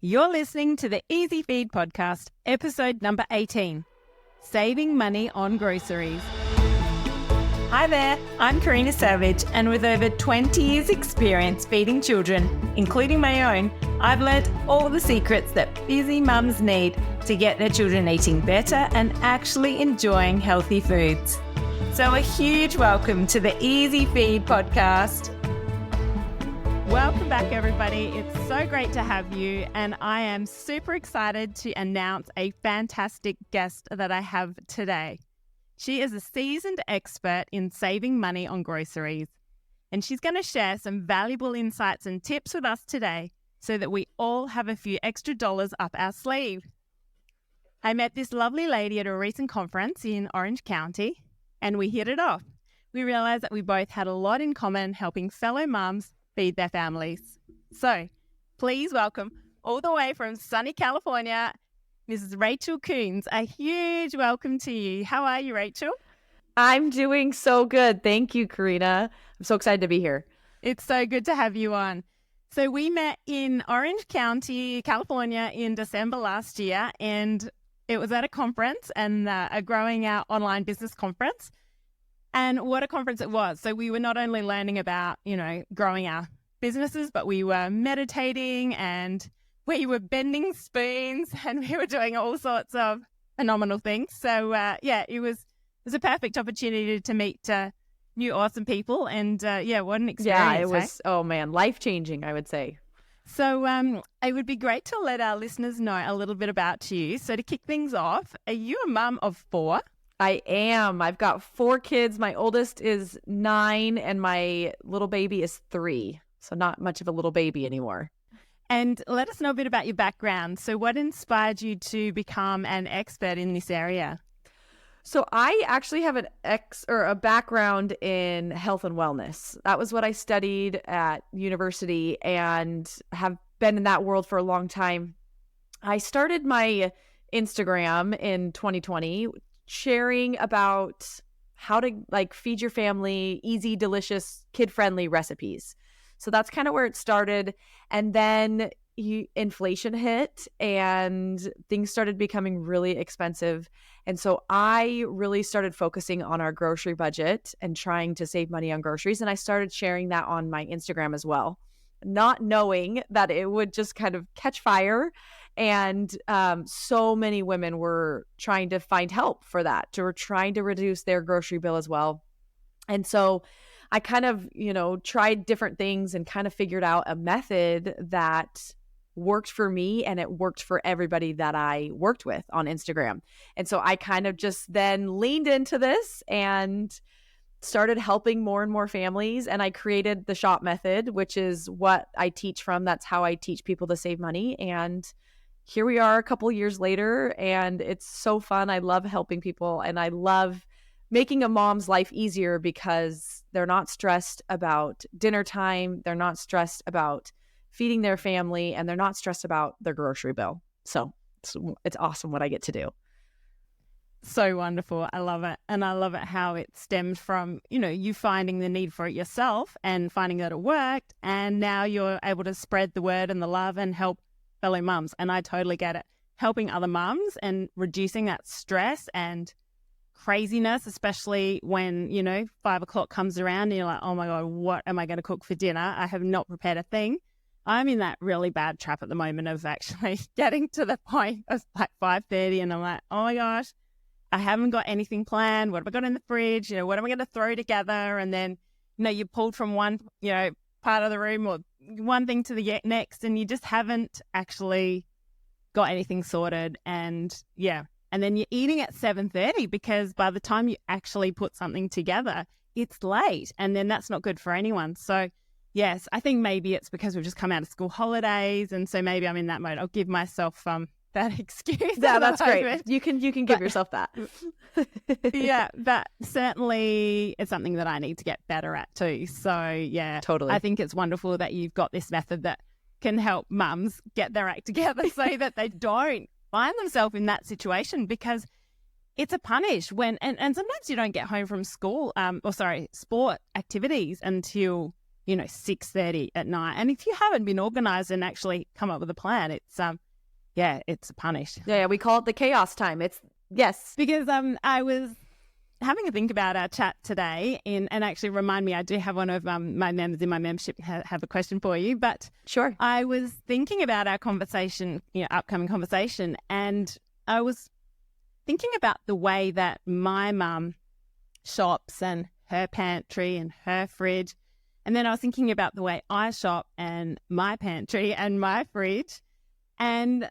You're listening to the Easy Feed podcast, episode number 18, Saving Money on Groceries. Hi there, I'm Karina Savage, and with over 20 years experience feeding children, including my own, I've learned all the secrets that busy mums need to get their children eating better and actually enjoying healthy foods. So a huge welcome to the Easy Feed podcast. Welcome back, everybody. It's so great to have you, and I am super excited to announce a fantastic guest that I have today. She is a seasoned expert in saving money on groceries, and she's going to share some valuable insights and tips with us today so that we all have a few extra dollars up our sleeve. I met this lovely lady at a recent conference in Orange County, and we hit it off. We realized that we both had a lot in common helping fellow mums feed their families. So please welcome, all the way from sunny California, Mrs. Rachel Coons. A huge welcome to you. How are you, Rachel? I'm doing so good. Thank you, Karina. I'm so excited to be here. It's so good to have you on. So we met in Orange County, California in December last year, and it was at a conference and a Growing Our Online Business conference. And what a conference it was. So we were not only learning about, growing our businesses, but we were meditating and we were bending spoons and we were doing all sorts of phenomenal things. So, it was a perfect opportunity to meet new awesome people. And, what an experience. Yeah, it was, life-changing, I would say. So it would be great to let our listeners know a little bit about you. So to kick things off, are you a mum of 4? I am. I've got 4 kids. My oldest is 9 and my little baby is 3. So not much of a little baby anymore. And let us know a bit about your background. So what inspired you to become an expert in this area? So I actually have a background in health and wellness. That was what I studied at university and have been in that world for a long time. I started my Instagram in 2020 sharing about how to feed your family easy, delicious, kid-friendly recipes. So that's kind of where it started. And then inflation hit and things started becoming really expensive. And so I really started focusing on our grocery budget and trying to save money on groceries. And I started sharing that on my Instagram as well, not knowing that it would just kind of catch fire. And so many women were trying to find help for that. They were trying to reduce their grocery bill as well. And so I kind of, tried different things and kind of figured out a method that worked for me and it worked for everybody that I worked with on Instagram. And so I kind of just then leaned into this and started helping more and more families. And I created the SHOP method, which is what I teach from. That's how I teach people to save money. And here we are a couple years later, and it's so fun. I love helping people, and I love making a mom's life easier because they're not stressed about dinner time. They're not stressed about feeding their family, and they're not stressed about their grocery bill. So it's awesome what I get to do. So wonderful. I love it. And I love it how it stemmed from, you finding the need for it yourself and finding that it worked. And now you're able to spread the word and the love and help fellow mums. And I totally get it. Helping other mums and reducing that stress and craziness, especially when, 5 o'clock comes around and you're like, oh my God, what am I going to cook for dinner? I have not prepared a thing. I'm in that really bad trap at the moment of actually getting to the point of 5:30 and I'm like, oh my gosh, I haven't got anything planned. What have I got in the fridge? What am I going to throw together? And then, you pulled from one, part of the room or one thing to the next, and you just haven't actually got anything sorted. And then you're eating at 7:30 because by the time you actually put something together, it's late, and then that's not good for anyone. So yes, I think maybe it's because we've just come out of school holidays, and so maybe I'm in that mode. I'll give myself that excuse. Yeah, that's great. You can give yourself that. Yeah, but certainly it's something that I need to get better at too. So yeah, totally. I think it's wonderful that you've got this method that can help mums get their act together so that they don't find themselves in that situation, because it's a punish when, and sometimes you don't get home from school, sport activities until 6:30 at night. And if you haven't been organized and actually come up with a plan, it's it's a punish. Yeah, we call it the chaos time. Yes. Because I was having a think about our chat today, and actually remind me, I do have one of my members in my membership have a question for you. But Sure. I was thinking about our conversation, upcoming conversation, and I was thinking about the way that my mum shops and her pantry and her fridge. And then I was thinking about the way I shop and my pantry and my fridge. And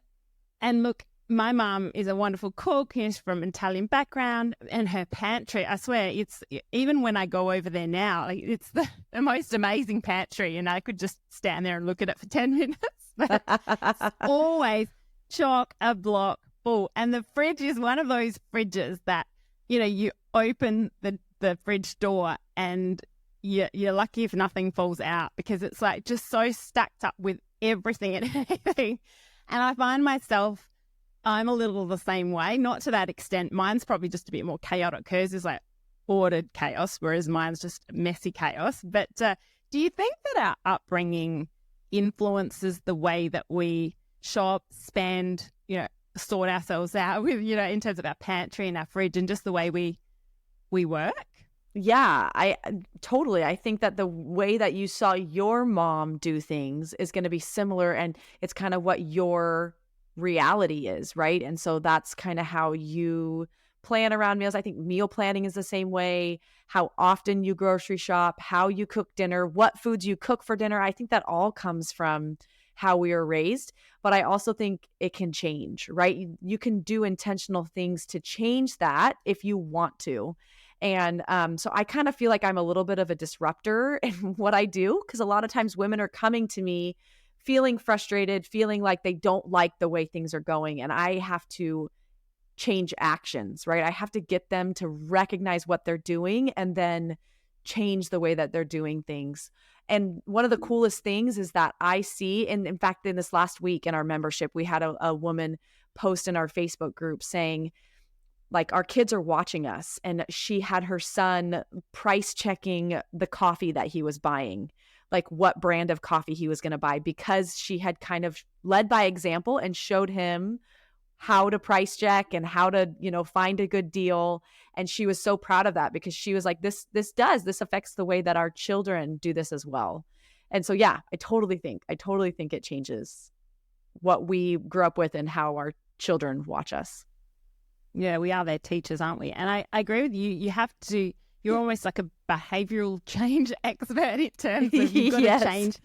look, my mum is a wonderful cook. She's from an Italian background, and her pantry, I swear, it's, even when I go over there now, it's the most amazing pantry, and I could just stand there and look at it for 10 minutes. But it's always chock-a-block full. And the fridge is one of those fridges that, you open the fridge door and you're lucky if nothing falls out, because it's like just so stacked up with everything and anything. And I find myself, I'm a little the same way, not to that extent. Mine's probably just a bit more chaotic. Hers is like ordered chaos, whereas mine's just messy chaos. But do you think that our upbringing influences the way that we shop, spend, sort ourselves out with, in terms of our pantry and our fridge and just the way we work? Yeah, I totally. I think that the way that you saw your mom do things is going to be similar, and it's kind of what your reality is, right? And so that's kind of how you plan around meals. I think meal planning is the same way. How often you grocery shop, how you cook dinner, what foods you cook for dinner. I think that all comes from how we were raised. But I also think it can change, right? You can do intentional things to change that if you want to. And so I kind of feel like I'm a little bit of a disruptor in what I do, because a lot of times women are coming to me feeling frustrated, feeling like they don't like the way things are going. And I have to change actions, right? I have to get them to recognize what they're doing and then change the way that they're doing things. And one of the coolest things is that I see, and in fact, in this last week in our membership, we had a woman post in our Facebook group saying, like, our kids are watching us, and she had her son price checking the coffee that he was buying, like what brand of coffee he was going to buy, because she had kind of led by example and showed him how to price check and how to, find a good deal. And she was so proud of that, because she was like, this affects the way that our children do this as well. And so, yeah, I totally think it changes what we grew up with and how our children watch us. Yeah, we are their teachers, aren't we? And I agree with you. You're almost like a behavioral change expert in terms of you've got Yes. to change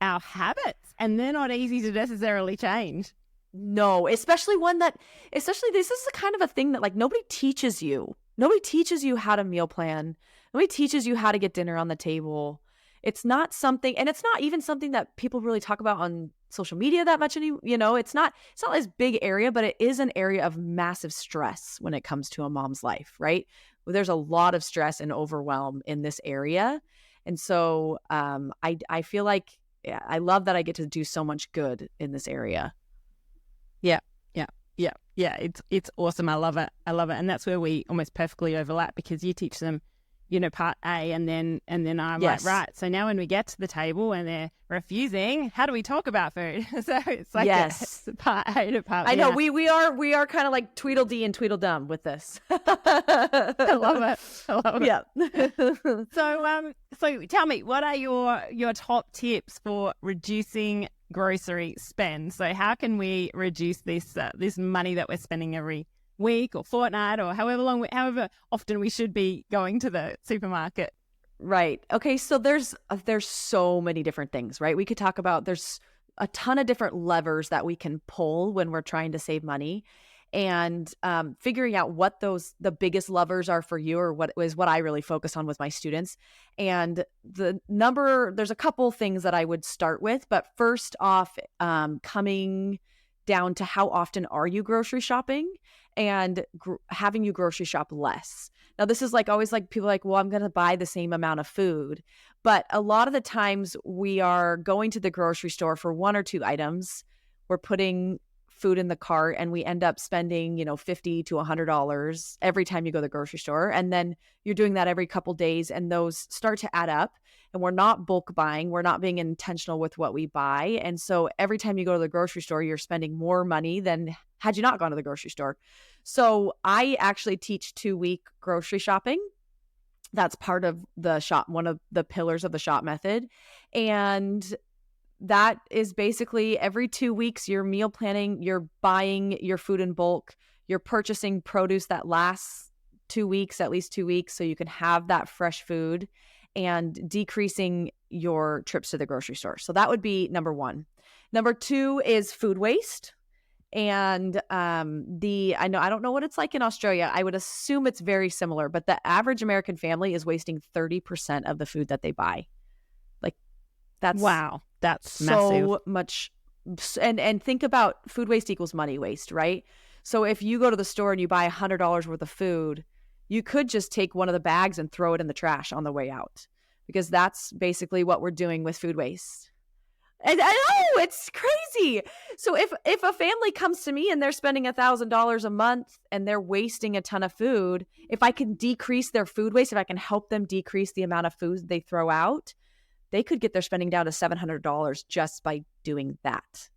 our habits, and they're not easy to necessarily change. No, especially this is a kind of a thing that, like, nobody teaches you. Nobody teaches you how to meal plan. Nobody teaches you how to get dinner on the table. It's not something, and it's not even something that people really talk about on social media that much anymore. It's not this big area, but it is an area of massive stress when it comes to a mom's life, right? There's a lot of stress and overwhelm in this area. And so I feel like, I love that I get to do so much good in this area. Yeah. It's awesome. I love it. And that's where we almost perfectly overlap, because you teach them, part A, and then I'm Yes. like, right. So now when we get to the table and they're refusing, how do we talk about food? So it's like Yes. it's part A to part B. I know we are kind of like Tweedledee and Tweedledum with this. I love it. Yeah. So tell me, what are your top tips for reducing grocery spend? So how can we reduce this money that we're spending every week or fortnight or however often we should be going to the supermarket? Right. Okay. So there's so many different things, right? We could talk about, there's a ton of different levers that we can pull when we're trying to save money, and figuring out what the biggest levers are for you, or what I really focus on with my students. And there's a couple things that I would start with, but first off, coming down to how often are you grocery shopping, and having you grocery shop less. Now, this is always people are like, well, I'm going to buy the same amount of food. But a lot of the times we are going to the grocery store for one or two items. We're putting food in the cart and we end up spending, $50 to $100 every time you go to the grocery store. And then you're doing that every couple days and those start to add up, and we're not bulk buying. We're not being intentional with what we buy. And so every time you go to the grocery store, you're spending more money than had you not gone to the grocery store. So I actually teach 2-week grocery shopping. That's part of the shop, one of the pillars of the shop method. And that is basically every 2 weeks, you're meal planning, you're buying your food in bulk, you're purchasing produce that lasts 2 weeks, at least 2 weeks, so you can have that fresh food, and decreasing your trips to the grocery store. So that would be number one. Number two is food waste. And I don't know what it's like in Australia. I would assume it's very similar, but the average American family is wasting 30% of the food that they buy. Like that's so massive. Much. And think about food waste equals money waste, right? So if you go to the store and you buy $100 worth of food, you could just take one of the bags and throw it in the trash on the way out, because that's basically what we're doing with food waste. And I know it's crazy. So if a family comes to me and they're spending $1,000 a month and they're wasting a ton of food, if I can decrease their food waste, if I can help them decrease the amount of food they throw out, they could get their spending down to $700 just by doing that.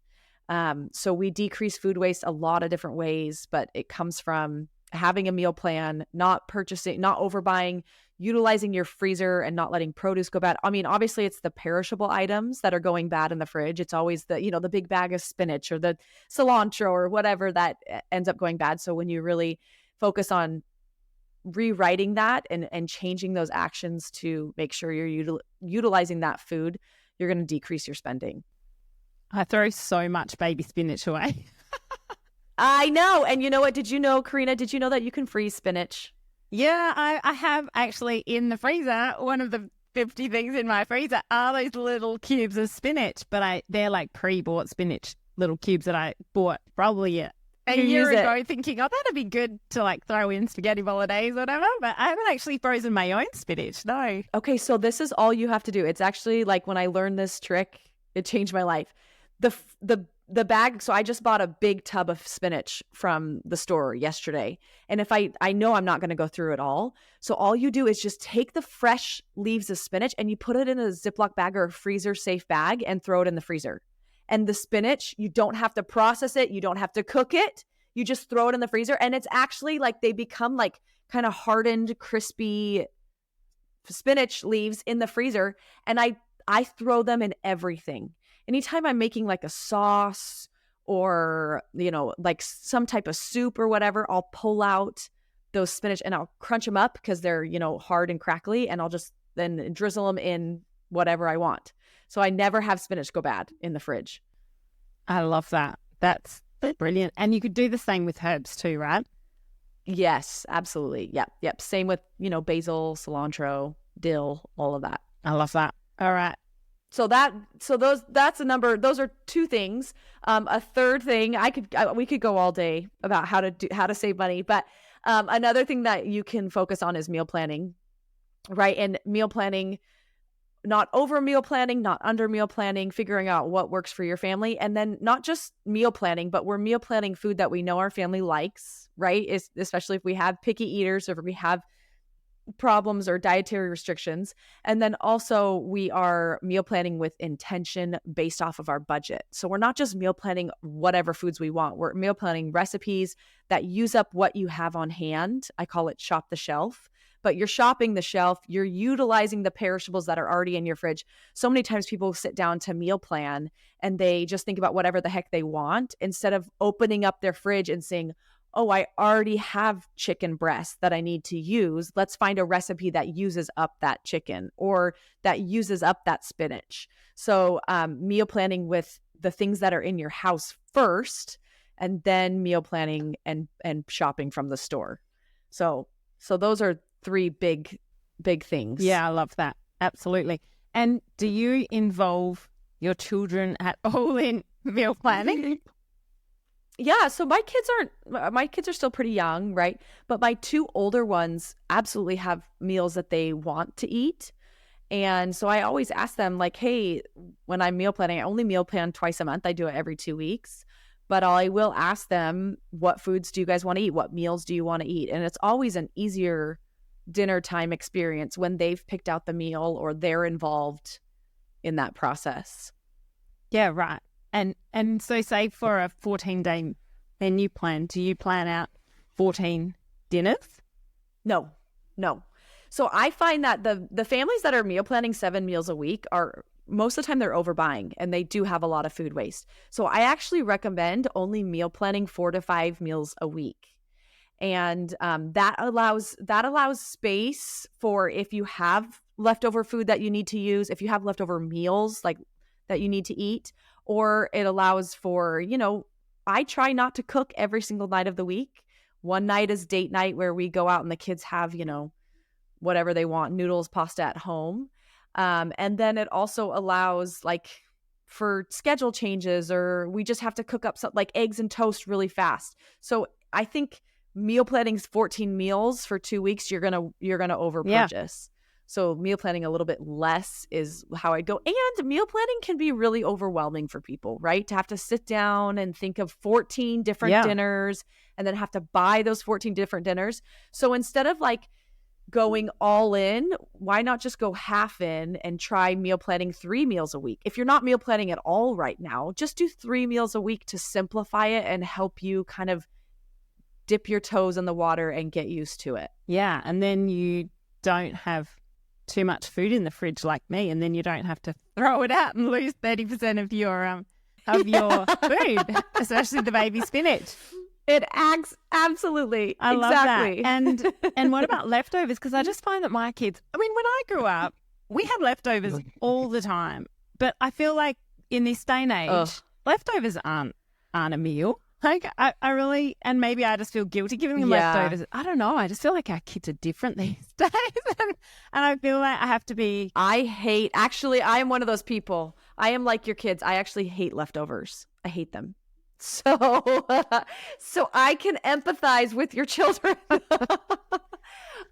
So we decrease food waste a lot of different ways, but it comes from having a meal plan, not purchasing, not overbuying, utilizing your freezer and not letting produce go bad. I mean, obviously it's the perishable items that are going bad in the fridge. It's always the big bag of spinach or the cilantro or whatever that ends up going bad. So when you really focus on rewriting that and changing those actions to make sure you're utilizing that food, you're going to decrease your spending. I throw so much baby spinach away. I know. And you know what? Did you know, Karina, that you can freeze spinach? Yeah, I have actually in the freezer. One of the 50 things in my freezer are those little cubes of spinach, but they're like pre-bought spinach little cubes that I bought probably a year ago thinking, oh, that'd be good to like throw in spaghetti bolognese or whatever, but I haven't actually frozen my own spinach, no. Okay, so this is all you have to do. It's actually like when I learned this trick, it changed my life. The bag, so I just bought a big tub of spinach from the store yesterday. And if I know I'm not going to go through it all. So all you do is just take the fresh leaves of spinach and you put it in a Ziploc bag or a freezer safe bag and throw it in the freezer. And the spinach, you don't have to process it. You don't have to cook it. You just throw it in the freezer. And it's actually like they become like kind of hardened, crispy spinach leaves in the freezer. And I throw them in everything. Anytime I'm making like a sauce or, like some type of soup or whatever, I'll pull out those spinach and I'll crunch them up because they're, hard and crackly, and I'll just then drizzle them in whatever I want. So I never have spinach go bad in the fridge. I love that. That's brilliant. And you could do the same with herbs too, right? Yes, absolutely. Yep. Same with, basil, cilantro, dill, all of that. I love that. All right. That's a number. Those are two things. A third thing, we could go all day about how to save money, but another thing that you can focus on is meal planning, right? And meal planning, not over meal planning, not under meal planning, figuring out what works for your family, and then not just meal planning, but we're meal planning food that we know our family likes, right? Especially if we have picky eaters or if we have problems or dietary restrictions. And then also we are meal planning with intention based off of our budget. So we're not just meal planning whatever foods we want. We're meal planning recipes that use up what you have on hand. I call it shop the shelf. But you're shopping the shelf. You're utilizing the perishables that are already in your fridge. So many times people sit down to meal plan and they just think about whatever the heck they want instead of opening up their fridge and saying, oh, I already have chicken breast that I need to use. Let's find a recipe that uses up that chicken or that uses up that spinach. So meal planning with the things that are in your house first, and then meal planning and shopping from the store. So those are three big things. Yeah, I love that. Absolutely. And do you involve your children at all in meal planning? Yeah, so my kids are still pretty young, right? But my two older ones absolutely have meals that they want to eat. And so I always ask them like, hey, when I'm meal planning, I only meal plan twice a month. I do it every 2 weeks. but I will ask them, what foods do you guys want to eat? What meals do you want to eat? And it's always an easier dinner time experience when they've picked out the meal or they're involved in that process. Yeah, right. And so say for a 14-day menu plan, do you plan out 14 dinners? No. So I find that the families that are meal planning 7 meals a week are most of the time they're overbuying and they do have a lot of food waste. So I actually recommend only meal planning 4 to 5 meals a week. And that allows space for if you have leftover food that you need to use, if you have leftover meals like that you need to eat, or it allows for, I try not to cook every single night of the week. One night is date night where we go out and the kids have, whatever they want, noodles, pasta at home. And then it also allows like for schedule changes, or we just have to cook up like eggs and toast really fast. So I think meal planning 14 meals for 2 weeks, you're gonna over purchase. So meal planning a little bit less is how I go. And meal planning can be really overwhelming for people, right? To have to sit down and think of 14 different dinners and then have to buy those 14 different dinners. So instead of like going all in, why not just go half in and try meal planning 3 meals a week? If you're not meal planning at all right now, just do 3 meals a week to simplify it and help you kind of dip your toes in the water and get used to it. Yeah, and then you don't have too much food in the fridge like me, and then you don't have to throw it out and lose 30% of your food, especially the baby spinach. It acts absolutely. I love exactly. that. And what about leftovers? Because I just find that my kids, when I grew up, we had leftovers all the time. But I feel like in this day and age, leftovers aren't a meal. Like I really, and maybe I just feel guilty giving them leftovers. I don't know. I just feel like our kids are different these days. and I feel like I have to be. I am one of those people. I am like your kids. I actually hate leftovers. I hate them. So I can empathize with your children.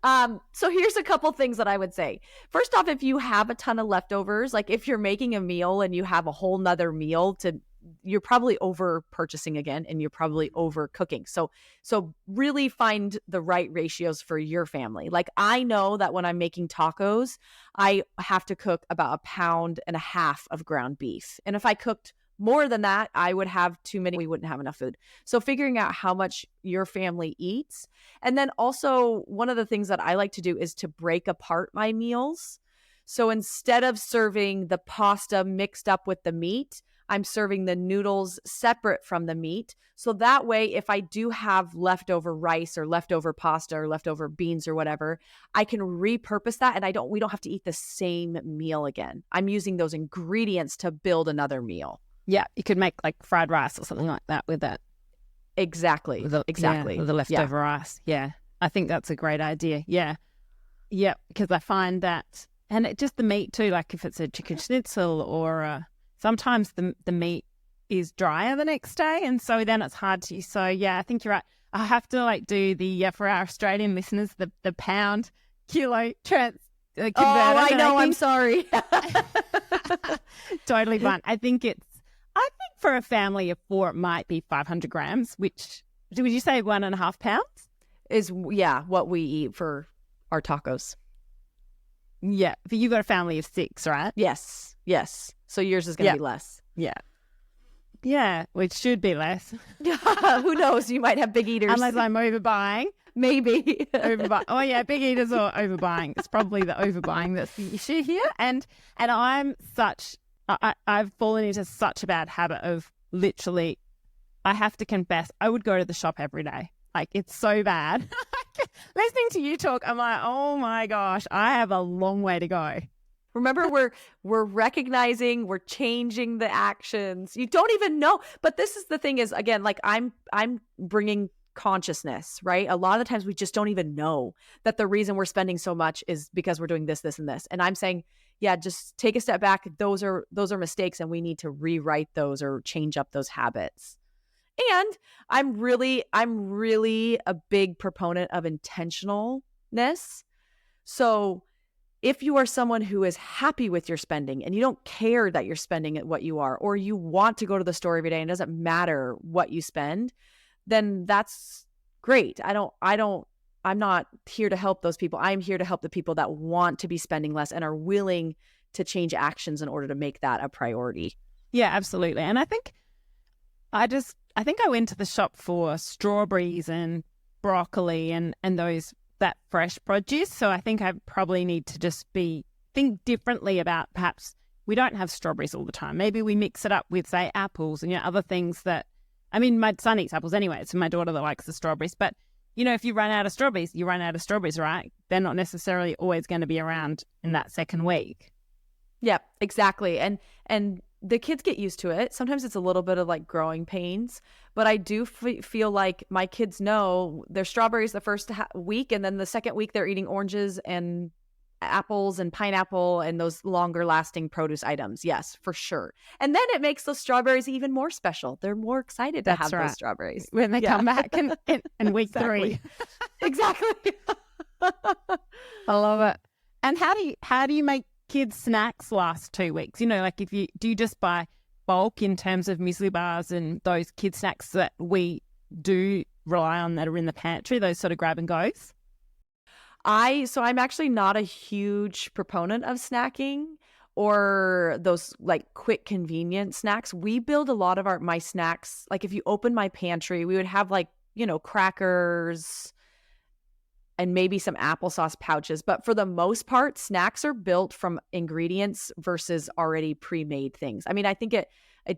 So here's a couple things that I would say. First off, if you have a ton of leftovers, like if you're making a meal and you have a whole nother meal you're probably over purchasing again, and you're probably over cooking. So really find the right ratios for your family. Like I know that when I'm making tacos, I have to cook about 1.5 pounds of ground beef. And if I cooked more than that, I would have too many. We wouldn't have enough food. So figuring out how much your family eats. And then also one of the things that I like to do is to break apart my meals. So instead of serving the pasta mixed up with the meat, I'm serving the noodles separate from the meat. So that way, if I do have leftover rice or leftover pasta or leftover beans or whatever, I can repurpose that and we don't have to eat the same meal again. I'm using those ingredients to build another meal. Yeah, you could make like fried rice or something like that with that. Exactly. Exactly. With the leftover rice. Yeah. I think that's a great idea. Yeah. Yeah, because I find that, and just the meat too, like if it's a chicken schnitzel or sometimes the meat is drier the next day, and so then it's hard to. So yeah, I think you're right. I have to like do the for our Australian listeners the pound kilo converter. I know. I'm sorry. Totally fine. I think for a family of 4, it might be 500 grams. Which would you say 1.5 pounds is what we eat for our tacos. Yeah, but you've got a family of 6, right? Yes. So yours is going to be less. Yeah, which should be less. Who knows? You might have big eaters. Unless I'm overbuying. Maybe. Oh, yeah, big eaters or overbuying. It's probably the overbuying that's the issue here. And I've fallen into such a bad habit of literally, I have to confess, I would go to the shop every day. Like, it's so bad. Listening to you talk, I'm like, oh my gosh, I have a long way to go. Remember, we're recognizing, we're changing the actions. You don't even know. But this is the thing is, again, like I'm bringing consciousness, right? A lot of the times we just don't even know that the reason we're spending so much is because we're doing this, this, and this. And I'm saying, yeah, just take a step back. Those are mistakes, and we need to rewrite those or change up those habits. And I'm really a big proponent of intentionalness. So if you are someone who is happy with your spending and you don't care that you're spending at what you are, or you want to go to the store every day and it doesn't matter what you spend, then that's great. I'm not here to help those people. I'm here to help the people that want to be spending less and are willing to change actions in order to make that a priority. Yeah, absolutely. And I think I went to the shop for strawberries and broccoli and that fresh produce. So I think I probably need to just think differently about, perhaps we don't have strawberries all the time. Maybe we mix it up with, say, apples and other things that, I mean, my son eats apples anyway. It's my daughter that likes the strawberries. But, if you run out of strawberries, you run out of strawberries, right? They're not necessarily always going to be around in that second week. Yeah, exactly. And the kids get used to it. Sometimes it's a little bit of like growing pains, but I do feel like my kids know their strawberries the first week, and then the second week they're eating oranges and apples and pineapple and those longer lasting produce items. Yes, for sure. And then it makes those strawberries even more special. They're more excited to have those strawberries when they come back in week 3. Exactly. I love it. And how do you make kids' snacks last 2 weeks? Like do you just buy bulk in terms of muesli bars and those kid snacks that we do rely on that are in the pantry, those sort of grab and goes? I'm actually not a huge proponent of snacking or those like quick convenient snacks. We build a lot of my snacks. Like if you open my pantry, we would have like, crackers and maybe some applesauce pouches. But for the most part, snacks are built from ingredients versus already pre-made things. I mean, I think it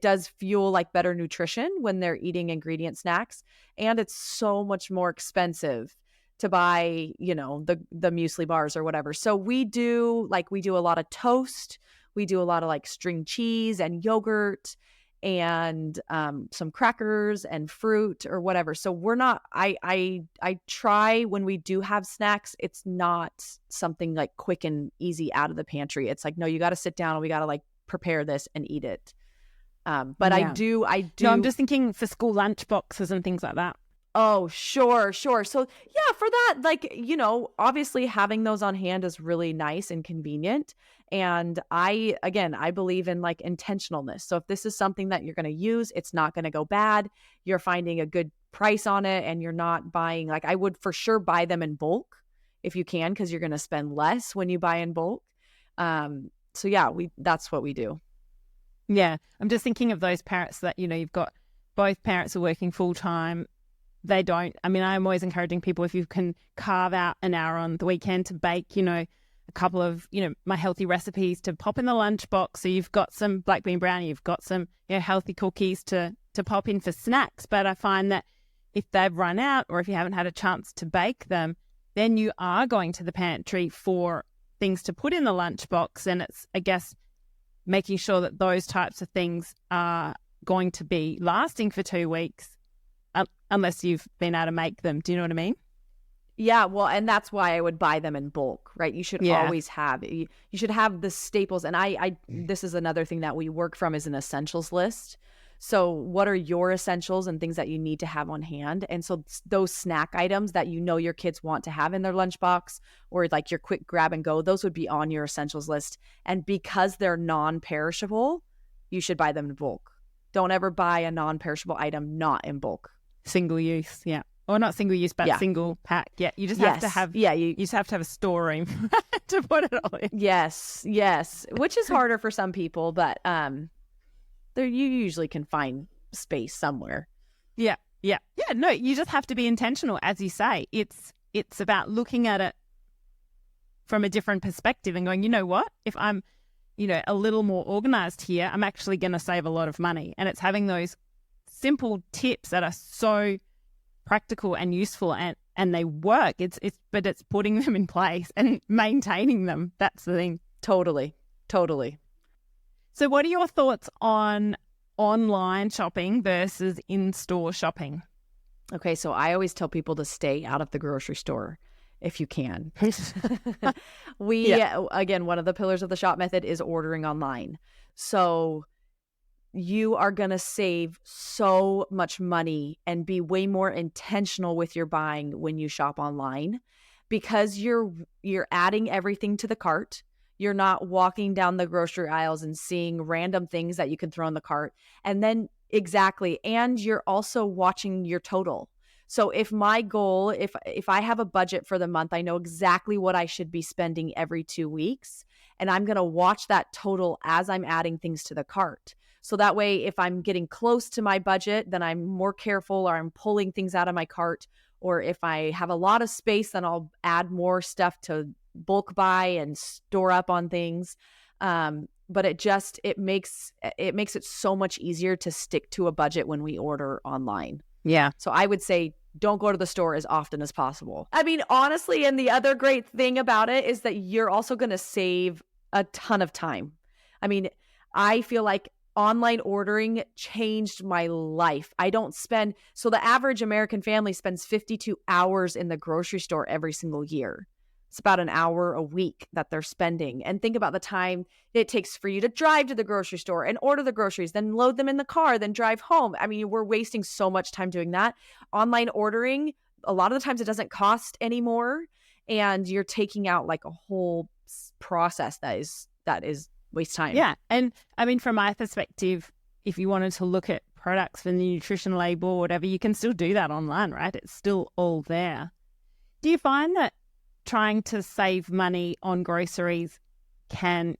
does fuel like better nutrition when they're eating ingredient snacks. And it's so much more expensive to buy, the muesli bars or whatever. So we do a lot of toast. We do a lot of like string cheese and yogurt and some crackers and fruit or whatever. So we're not, I try when we do have snacks, it's not something like quick and easy out of the pantry. It's like, no, you got to sit down and we got to like prepare this and eat it. But yeah. I do. No, I'm just thinking for school lunch boxes and things like that. Oh, sure. So yeah, for that, like, obviously having those on hand is really nice and convenient. And I believe in like intentionalness. So if this is something that you're going to use, it's not going to go bad. You're finding a good price on it and you're not buying, like I would for sure buy them in bulk if you can, because you're going to spend less when you buy in bulk. So yeah, that's what we do. Yeah. I'm just thinking of those parents that, you've got both parents are working full time. I'm always encouraging people, if you can carve out an hour on the weekend to bake, a couple of, my healthy recipes to pop in the lunchbox. So you've got some black bean brownie, you've got some, healthy cookies to pop in for snacks. But I find that if they've run out or if you haven't had a chance to bake them, then you are going to the pantry for things to put in the lunchbox. And it's, I guess, making sure that those types of things are going to be lasting for 2 weeks. Unless you've been able to make them. Do you know what I mean? Yeah, well, and that's why I would buy them in bulk, right? You should always have, you should have the staples. And this is another thing that we work from is an essentials list. So what are your essentials and things that you need to have on hand? And so those snack items that your kids want to have in their lunchbox or like your quick grab and go, those would be on your essentials list. And because they're non-perishable, you should buy them in bulk. Don't ever buy a non-perishable item not in bulk. Single use, yeah. Or not single use, but single pack. Yeah, you just have to have. Yeah, you just have to have a storeroom to put it all in. Yes, which is harder for some people, but you usually can find space somewhere. Yeah. No, you just have to be intentional, as you say. It's about looking at it from a different perspective and going, you know what? If I'm, a little more organized here, I'm actually going to save a lot of money. And it's having those simple tips that are so practical and useful and they work. But it's putting them in place and maintaining them. That's the thing. Totally. So what are your thoughts on online shopping versus in-store shopping? Okay, so I always tell people to stay out of the grocery store if you can. Again, one of the pillars of the shop method is ordering online. So you are going to save so much money and be way more intentional with your buying when you shop online. because you're adding everything to the cart. You're not walking down the grocery aisles and seeing random things that you can throw in the cart. And then exactly. And you're also watching your total. So if my goal, if I have a budget for the month, I know exactly what I should be spending every 2 weeks. And I'm going to watch that total as I'm adding things to the cart. So that way, if I'm getting close to my budget, then I'm more careful, or I'm pulling things out of my cart. Or if I have a lot of space, then I'll add more stuff to bulk buy and store up on things. But it makes it so much easier to stick to a budget when we order online. Yeah. So I would say don't go to the store as often as possible. I mean, honestly, and the other great thing about it is that you're also going to save a ton of time. I mean, I feel like online ordering changed my life. So the average American family spends 52 hours in the grocery store every single year. It's about an hour a week that they're spending. And think about the time it takes for you to drive to the grocery store and order the groceries, then load them in the car, then drive home. I mean, we're wasting so much time doing that. Online ordering, a lot of the times it doesn't cost anymore. And you're taking out like a whole process that is waste time. Yeah. And I mean, from my perspective, if you wanted to look at products for the nutrition label or whatever, you can still do that online, right? It's still all there. Do you find that trying to save money on groceries can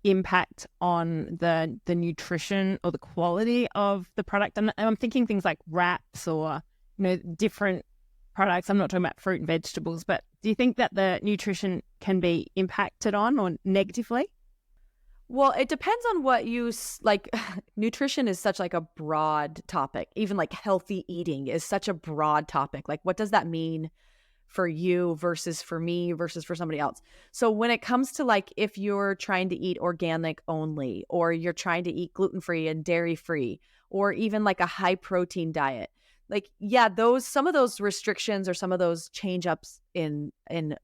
impact on the nutrition or the quality of the product? And I'm thinking things like wraps or, different products. I'm not talking about fruit and vegetables, but do you think that the nutrition can be impacted on or negatively? Well, it depends on what you like. Nutrition is such like a broad topic. Even like healthy eating is such a broad topic. Like, what does that mean for you versus for me versus for somebody else? So when it comes to like, if you're trying to eat organic only, or you're trying to eat gluten-free and dairy-free, or even like a high protein diet, like, yeah, some of those restrictions or some of those change ups in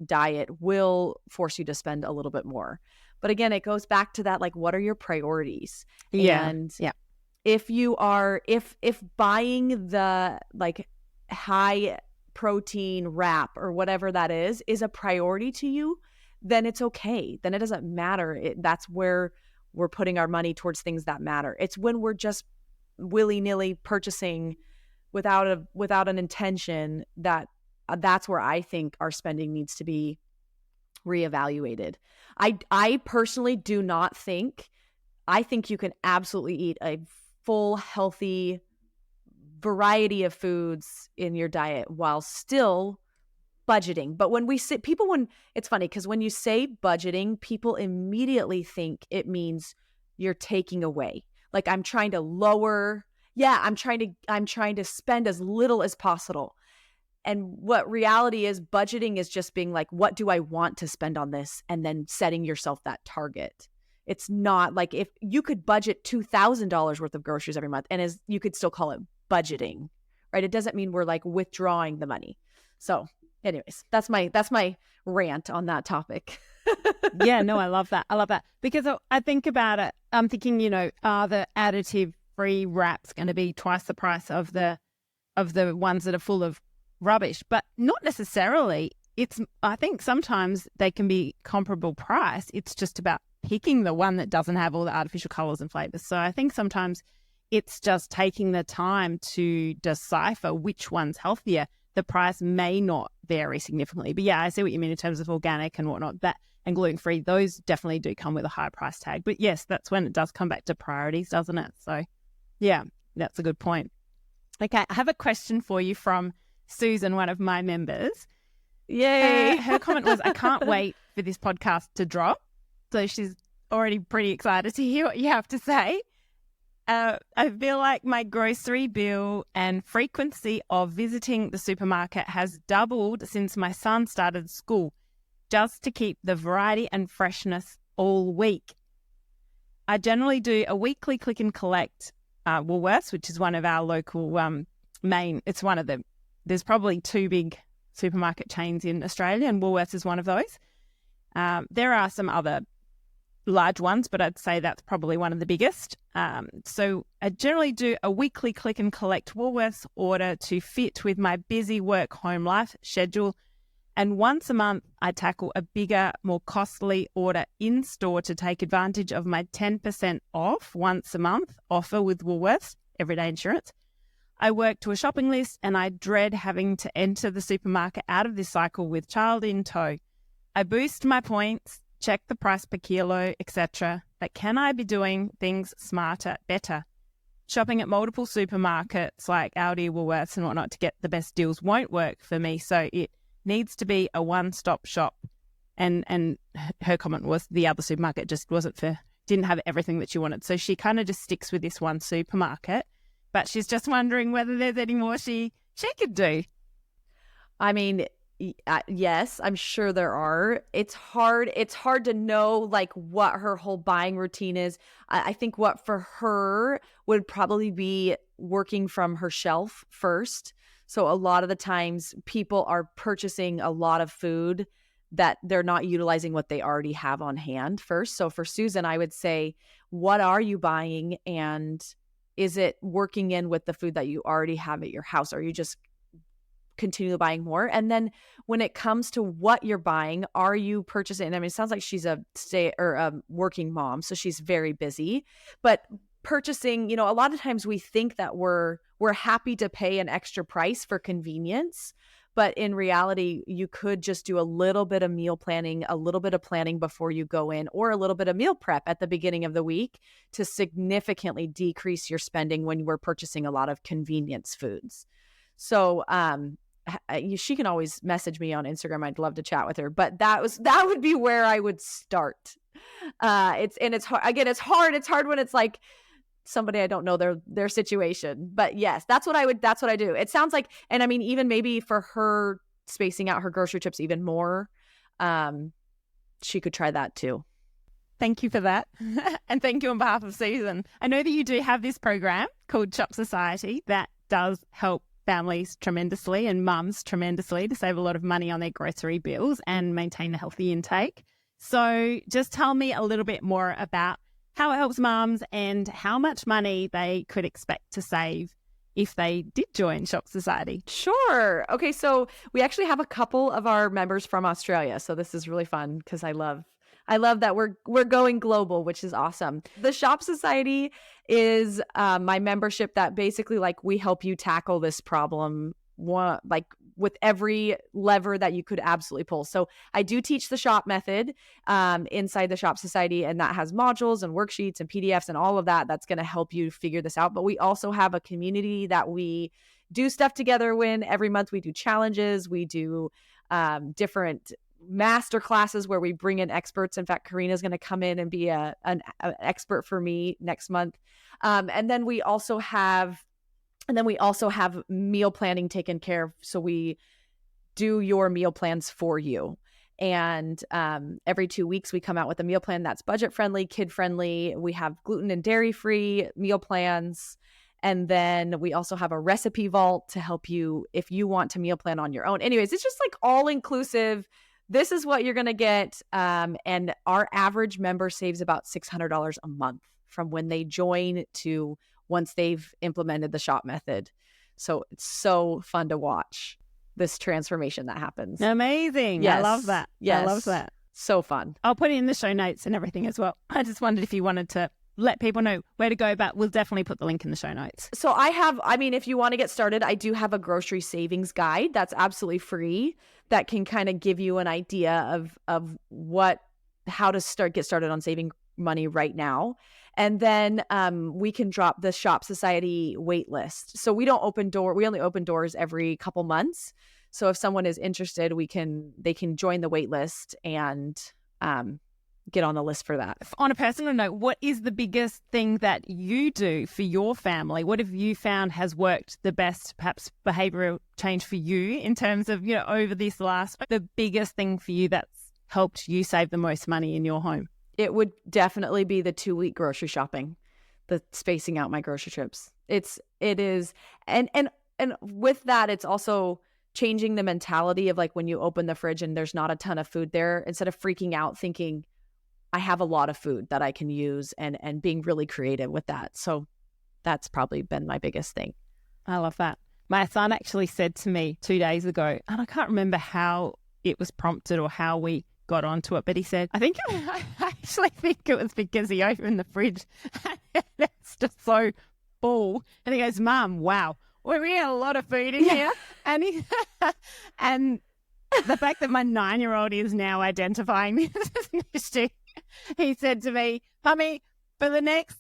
diet will force you to spend a little bit more. But again, it goes back to that, like, what are your priorities? Yeah. And if buying the like high protein wrap or whatever that is a priority to you, then it's okay. Then it doesn't matter. That's where we're putting our money towards things that matter. It's when we're just willy-nilly purchasing without an intention that's where I think our spending needs to be reevaluated. I personally do not think, I think you can absolutely eat a full, healthy variety of foods in your diet while still budgeting. But it's funny because when you say budgeting, people immediately think it means you're taking away. Like, I'm trying to lower. Yeah, I'm trying to spend as little as possible. And what reality is, budgeting is just being like, what do I want to spend on this? And then setting yourself that target. It's not like, if you could budget $2,000 worth of groceries every month, and you could still call it budgeting, right? It doesn't mean we're like withdrawing the money. So anyways, that's my rant on that topic. Yeah, no, I love that. Because I think about it. I'm thinking, are the additive-free wraps going to be twice the price of the ones that are full of rubbish? But not necessarily. I think sometimes they can be comparable price. It's just about picking the one that doesn't have all the artificial colors and flavors. So I think sometimes it's just taking the time to decipher which one's healthier. The price may not vary significantly. But yeah, I see what you mean in terms of organic and whatnot. That and gluten-free, those definitely do come with a high price tag. But yes, that's when it does come back to priorities, doesn't it? So yeah, that's a good point. Okay, I have a question for you from Susan, one of my members. Yay! Her comment was, I can't wait for this podcast to drop. So she's already pretty excited to hear what you have to say. I feel like my grocery bill and frequency of visiting the supermarket has doubled since my son started school, just to keep the variety and freshness all week. I generally do a weekly click and collect Woolworths, which is one of our local there's probably two big supermarket chains in Australia, and Woolworths is one of those. There are some other large ones, but I'd say that's probably one of the biggest. So I generally do a weekly click and collect Woolworths order to fit with my busy work home life schedule And once a month, I tackle a bigger, more costly order in store to take advantage of my 10% off once a month offer with Woolworths, everyday insurance. I work to a shopping list and I dread having to enter the supermarket out of this cycle with child in tow. I boost my points, check the price per kilo, etc. But can I be doing things smarter, better? Shopping at multiple supermarkets like Aldi, Woolworths and whatnot to get the best deals won't work for me. So it needs to be a one-stop shop. And her comment was the other supermarket just didn't have everything that she wanted. So she kind of just sticks with this one supermarket. But she's just wondering whether there's any more she could do. I mean, yes, I'm sure there are. It's hard to know like what her whole buying routine is. I think what for her would probably be working from her shelf first. So a lot of the times people are purchasing a lot of food that they're not utilizing what they already have on hand first. So for Susan, I would say, what are you buying, and is it working in with the food that you already have at your house? Or are you just continue buying more? And then when it comes to what you're buying, are you purchasing? I mean, it sounds like she's a working mom, so she's very busy. But purchasing, a lot of times we think that we're happy to pay an extra price for convenience. But in reality, you could just do a little bit of meal planning, a little bit of planning before you go in, or a little bit of meal prep at the beginning of the week to significantly decrease your spending when we're purchasing a lot of convenience foods. So she can always message me on Instagram. I'd love to chat with her. But that would be where I would start. It's hard. Again, it's hard. It's hard when it's like somebody I don't know their situation. But yes, that's what I do. It sounds like, and I mean, even maybe for her spacing out her grocery trips even more, she could try that too. Thank you for that. And thank you on behalf of Susan. I know that you do have this program called Shop Society that does help families tremendously and mums tremendously to save a lot of money on their grocery bills and maintain a healthy intake. So just tell me a little bit more about how it helps mums and how much money they could expect to save if they did join Shop Society. Sure. Okay, so we actually have a couple of our members from Australia. So this is really fun because I love that we're going global, which is awesome. The Shop Society is my membership that basically like we help you tackle this problem like with every lever that you could absolutely pull. So I do teach the shop method inside the Shop Society, and that has modules and worksheets and PDFs and all of that. That's going to help you figure this out. But we also have a community that we do stuff together when every month we do challenges. We do different master classes where we bring in experts. In fact, Karina's going to come in and be an expert for me next month. And then we also have meal planning taken care of. So we do your meal plans for you. And every 2 weeks we come out with a meal plan that's budget friendly, kid friendly. We have gluten and dairy free meal plans. And then we also have a recipe vault to help you if you want to meal plan on your own. Anyways, it's just like all inclusive. This is what you're going to get. And our average member saves about $600 a month from when they join to once they've implemented the shop method. So it's so fun to watch this transformation that happens. Amazing. Yes. I love that. Yes. I love that. So fun. I'll put it in the show notes and everything as well. I just wondered if you wanted to let people know where to go, but we'll definitely put the link in the show notes. So if you want to get started, I do have a grocery savings guide that's absolutely free that can kind of give you an idea of how to get started on saving money right now. And then we can drop the Shop Society wait list. So we only open doors every couple months. So if someone is interested, they can join the wait list and get on the list for that. On a personal note, what is the biggest thing that you do for your family? What have you found has worked the best, perhaps behavioral change for you in terms of, over the biggest thing for you that's helped you save the most money in your home? It would definitely be the 2-week grocery shopping, the spacing out my grocery trips. It is. And with that, it's also changing the mentality of like when you open the fridge and there's not a ton of food there, instead of freaking out thinking I have a lot of food that I can use and being really creative with that. So that's probably been my biggest thing. I love that. My son actually said to me 2 days ago, and I can't remember how it was prompted or how we got onto it. But he said, I actually think it was because he opened the fridge and it's just so full. And he goes, Mum, wow, we had a lot of food in here. And and the fact that my 9-year-old is now identifying this as an issue, he said to me, Mummy, for the next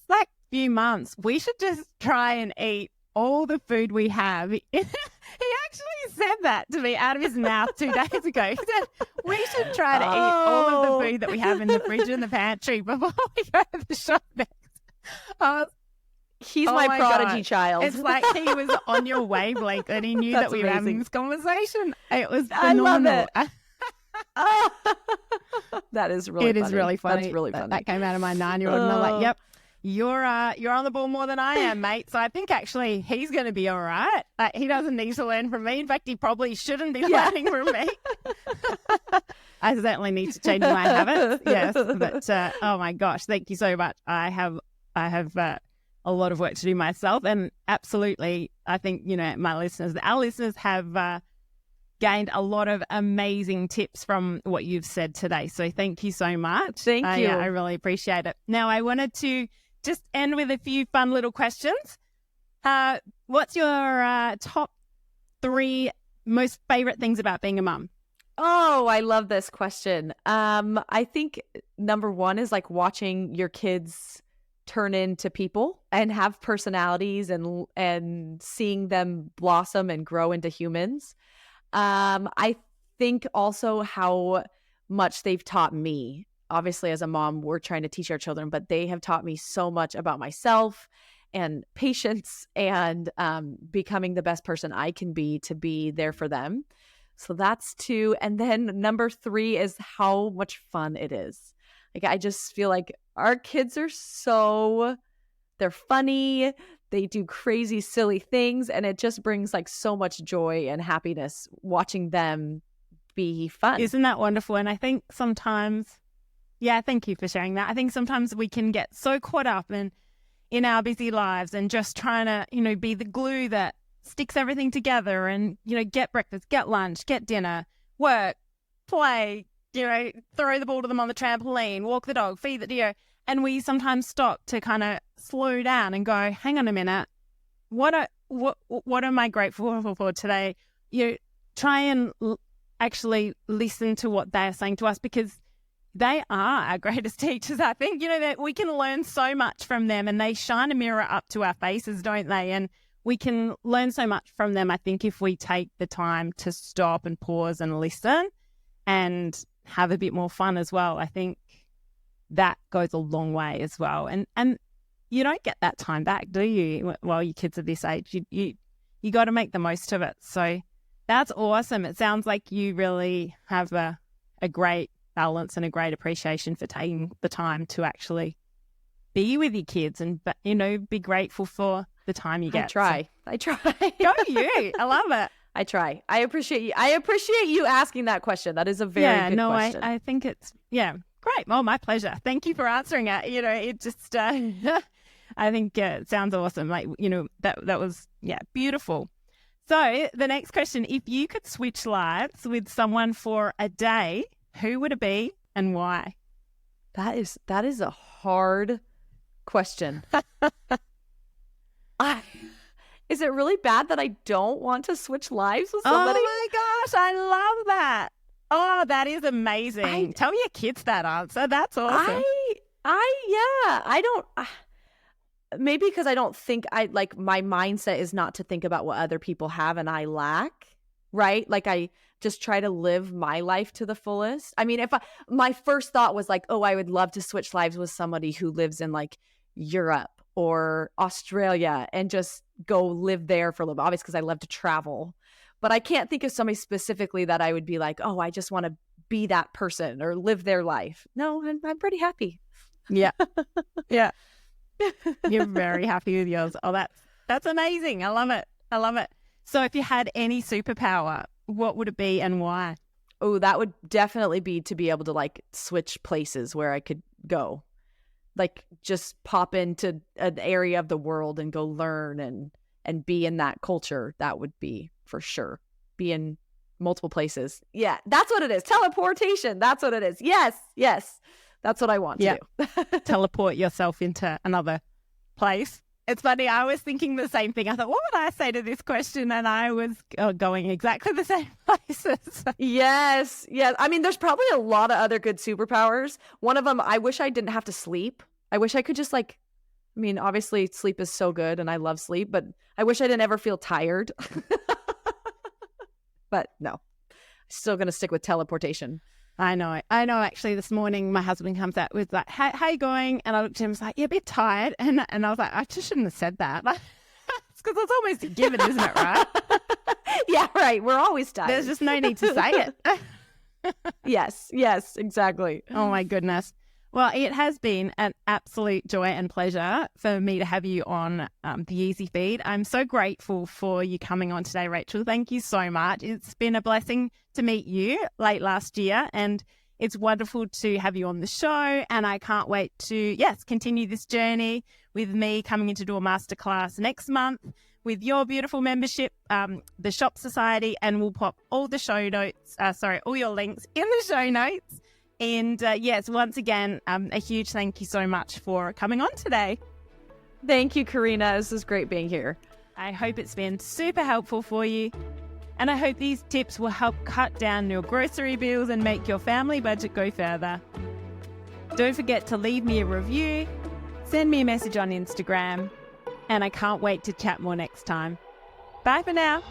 few months, we should just try and eat all the food we have. He actually said that to me out of his mouth 2 days ago. He said, we should try to eat all of the food that we have in the fridge and the pantry before we go to the shop next. He's my prodigy child. It's like he was on your wavelength and he knew that we were having this conversation. It was phenomenal. I love it. That is really funny. It is really funny. That's really funny. That came out of my 9-year-old and I'm like, yep. You're on the ball more than I am, mate. So I think actually he's going to be all right. He doesn't need to learn from me. In fact, he probably shouldn't be learning from me. I certainly need to change my habits. Yes, but oh my gosh, thank you so much. I have a lot of work to do myself, and absolutely, I think our listeners have gained a lot of amazing tips from what you've said today. So thank you so much. Thank you. I really appreciate it. Now, I wanted to just end with a few fun little questions. What's your top 3 most favorite things about being a mum? Oh, I love this question. I think number 1 is watching your kids turn into people and have personalities and seeing them blossom and grow into humans. I think also how much they've taught me. Obviously, as a mom, we're trying to teach our children, but they have taught me so much about myself and patience and becoming the best person I can be to be there for them. So that's 2. And then number 3 is how much fun it is. I just feel like our kids are they're funny. They do crazy, silly things. And it just brings so much joy and happiness watching them be fun. Isn't that wonderful? And I think sometimes, thank you for sharing that. I think sometimes we can get so caught up in our busy lives and just trying to, be the glue that sticks everything together and, get breakfast, get lunch, get dinner, work, play, throw the ball to them on the trampoline, walk the dog, feed the deer. And we sometimes stop to kind of slow down and go, hang on a minute, what am I grateful for today? Try and actually listen to what they are saying to us, because they are our greatest teachers. I think, that we can learn so much from them, and they shine a mirror up to our faces, don't they? And we can learn so much from them, I think, if we take the time to stop and pause and listen and have a bit more fun as well. I think that goes a long way as well. And you don't get that time back, do you? While your kids are this age, you got to make the most of it. So that's awesome. It sounds like you really have a great balance and a great appreciation for taking the time to actually be with your kids and, be grateful for the time you get. I try. Go you. I love it. I try. I appreciate you. I appreciate you asking that question. That is a very good question. I think it's, great. Well, my pleasure. Thank you for answering it. It just, I think it sounds awesome. That was, beautiful. So the next question, if you could switch lives with someone for a day, who would it be and why? That is a hard question. Is it really bad that I don't want to switch lives with somebody? Oh my gosh, I love that. Oh, that is amazing. Tell your kids that answer. That's awesome. I don't, maybe because I don't think my mindset is not to think about what other people have and I lack, right? I just try to live my life to the fullest. I mean, my first thought was I would love to switch lives with somebody who lives in Europe or Australia and just go live there for a little bit, obviously because I love to travel. But I can't think of somebody specifically that I would be I just want to be that person or live their life. No, I'm pretty happy. Yeah. Yeah. You're very happy with yours. Oh, that's amazing. I love it. So if you had any superpower, what would it be and why? Oh, that would definitely be to be able to switch places where I could go. Just pop into an area of the world and go learn and be in that culture. That would be for sure. Be in multiple places. Yeah, that's what it is. Teleportation. That's what it is. Yes. That's what I want to do. Teleport yourself into another place. It's funny. I was thinking the same thing. I thought, what would I say to this question? And I was going exactly the same places. Yes. I mean, there's probably a lot of other good superpowers. One of them, I wish I didn't have to sleep. I wish I could just obviously sleep is so good and I love sleep, but I wish I didn't ever feel tired. But no, still going to stick with teleportation. I know. Actually, this morning my husband comes out with like, "How you going?" And I looked at him and was like, "Yeah, a bit tired." And I was like, I just shouldn't have said that. It's because it's almost a given, isn't it? Right? Yeah, right. We're always tired. There's just no need to say it. Yes, exactly. Oh my goodness. Well, it has been an absolute joy and pleasure for me to have you on the Easy Feed. I'm so grateful for you coming on today, Rachel. Thank you so much. It's been a blessing to meet you late last year, and it's wonderful to have you on the show. And I can't wait to, continue this journey with me coming in to do a masterclass next month with your beautiful membership, the Shop Society, and we'll pop all the show notes, all your links in the show notes. And yes, once again, a huge thank you so much for coming on today. Thank you, Karina. This is great being here. I hope it's been super helpful for you. And I hope these tips will help cut down your grocery bills and make your family budget go further. Don't forget to leave me a review, send me a message on Instagram, and I can't wait to chat more next time. Bye for now.